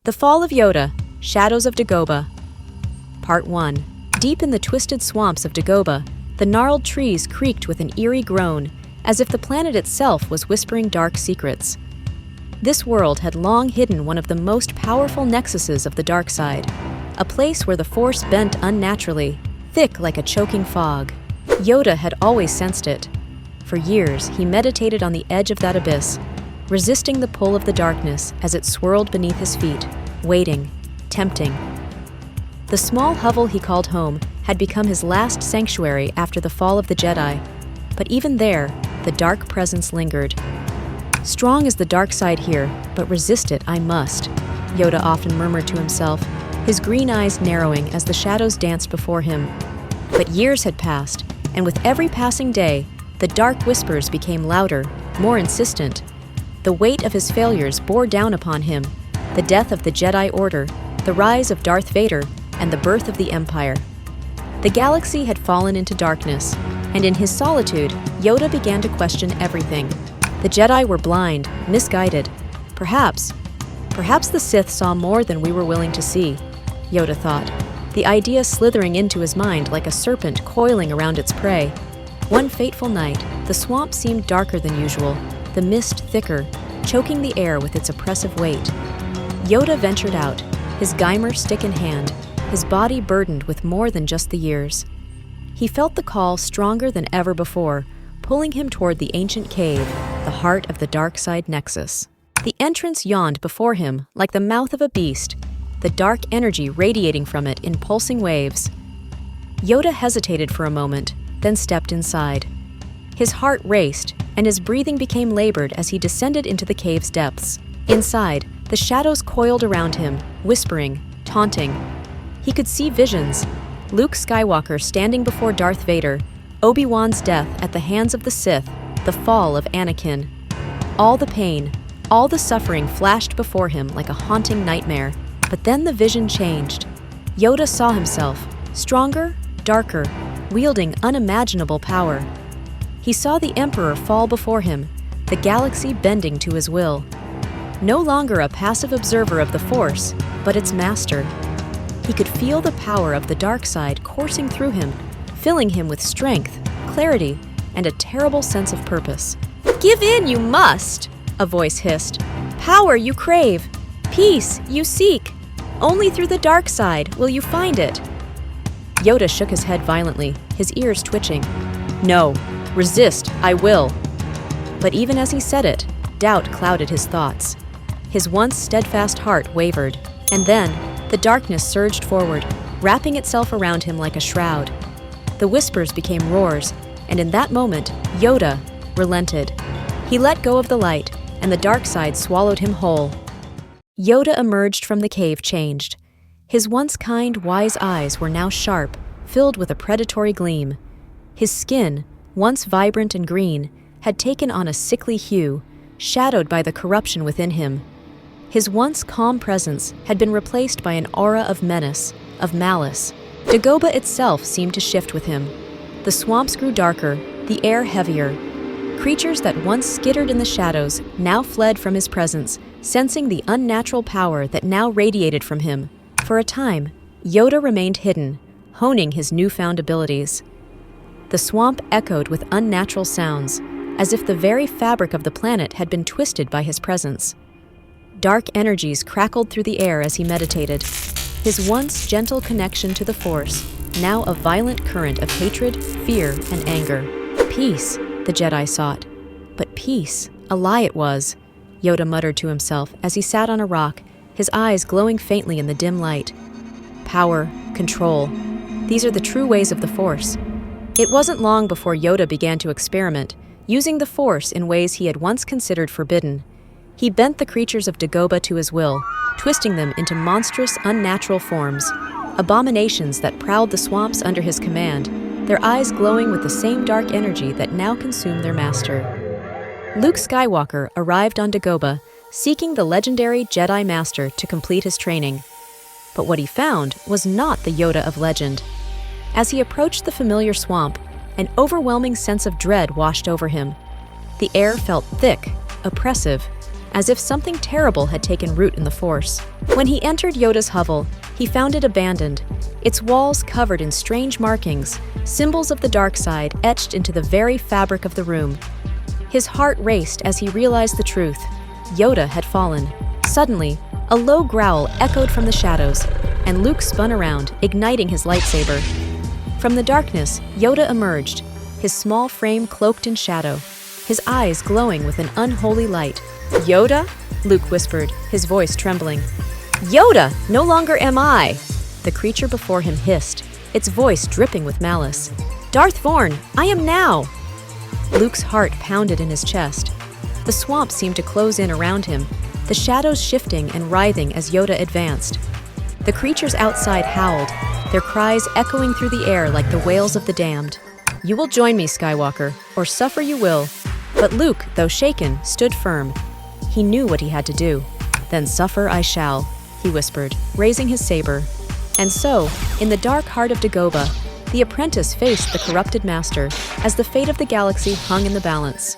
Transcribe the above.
The Fall of Yoda, Shadows of Dagobah. Part 1. Deep in the twisted swamps of Dagobah, the gnarled trees creaked with an eerie groan, as if the planet itself was whispering dark secrets. This world had long hidden one of the most powerful nexuses of the dark side, a place where the Force bent unnaturally, thick like a choking fog. Yoda had always sensed it. For years, he meditated on the edge of that abyss, resisting the pull of the darkness as it swirled beneath his feet, waiting, tempting. The small hovel he called home had become his last sanctuary after the fall of the Jedi, but even there, the dark presence lingered. Strong is the dark side here, but resist it I must, Yoda often murmured to himself, his green eyes narrowing as the shadows danced before him. But years had passed, and with every passing day, the dark whispers became louder, more insistent. The weight of his failures bore down upon him, the death of the Jedi Order, the rise of Darth Vader, and the birth of the Empire. The galaxy had fallen into darkness, and in his solitude, Yoda began to question everything. The Jedi were blind, misguided. Perhaps the Sith saw more than we were willing to see, Yoda thought, the idea slithering into his mind like a serpent coiling around its prey. One fateful night, the swamp seemed darker than usual, the mist thicker, choking the air with its oppressive weight. Yoda ventured out, his Geimer stick in hand, his body burdened with more than just the years. He felt the call stronger than ever before, pulling him toward the ancient cave, the heart of the dark side nexus. The entrance yawned before him like the mouth of a beast, the dark energy radiating from it in pulsing waves. Yoda hesitated for a moment, then stepped inside. His heart raced, and his breathing became labored as he descended into the cave's depths. Inside, the shadows coiled around him, whispering, taunting. He could see visions: Luke Skywalker standing before Darth Vader, Obi-Wan's death at the hands of the Sith, the fall of Anakin. All the pain, all the suffering flashed before him like a haunting nightmare. But then the vision changed. Yoda saw himself, stronger, darker, wielding unimaginable power. He saw the Emperor fall before him, the galaxy bending to his will. No longer a passive observer of the Force, but its master. He could feel the power of the dark side coursing through him, filling him with strength, clarity, and a terrible sense of purpose. "Give in, you must!" a voice hissed. "Power you crave, peace you seek. Only through the dark side will you find it." Yoda shook his head violently, his ears twitching. "No, resist, I will." But even as he said it, doubt clouded his thoughts. His once steadfast heart wavered, and then the darkness surged forward, wrapping itself around him like a shroud. The whispers became roars, and in that moment, Yoda relented. He let go of the light, and the dark side swallowed him whole. Yoda emerged from the cave changed. His once kind, wise eyes were now sharp, filled with a predatory gleam. His skin, once vibrant and green, had taken on a sickly hue, shadowed by the corruption within him. His once calm presence had been replaced by an aura of menace, of malice. Dagobah itself seemed to shift with him. The swamps grew darker, the air heavier. Creatures that once skittered in the shadows now fled from his presence, sensing the unnatural power that now radiated from him. For a time, Yoda remained hidden, honing his newfound abilities. The swamp echoed with unnatural sounds, as if the very fabric of the planet had been twisted by his presence. Dark energies crackled through the air as he meditated, his once gentle connection to the Force, now a violent current of hatred, fear, and anger. Peace, the Jedi sought. But peace, a lie it was, Yoda muttered to himself as he sat on a rock, his eyes glowing faintly in the dim light. Power, control, these are the true ways of the Force. It wasn't long before Yoda began to experiment, using the Force in ways he had once considered forbidden. He bent the creatures of Dagobah to his will, twisting them into monstrous, unnatural forms, abominations that prowled the swamps under his command, their eyes glowing with the same dark energy that now consumed their master. Luke Skywalker arrived on Dagobah, seeking the legendary Jedi Master to complete his training. But what he found was not the Yoda of legend. As he approached the familiar swamp, an overwhelming sense of dread washed over him. The air felt thick, oppressive, as if something terrible had taken root in the Force. When he entered Yoda's hovel, he found it abandoned, its walls covered in strange markings, symbols of the dark side etched into the very fabric of the room. His heart raced as he realized the truth. Yoda had fallen. Suddenly, a low growl echoed from the shadows, and Luke spun around, igniting his lightsaber. From the darkness, Yoda emerged, his small frame cloaked in shadow, his eyes glowing with an unholy light. "Yoda?" Luke whispered, his voice trembling. "Yoda! No longer am I!" The creature before him hissed, its voice dripping with malice. "Darth Vorn, I am now!" Luke's heart pounded in his chest. The swamp seemed to close in around him, the shadows shifting and writhing as Yoda advanced. The creatures outside howled, their cries echoing through the air like the wails of the damned. "You will join me, Skywalker, or suffer you will." But Luke, though shaken, stood firm. He knew what he had to do. "Then suffer I shall," he whispered, raising his saber. And so, in the dark heart of Dagobah, the apprentice faced the corrupted master as the fate of the galaxy hung in the balance.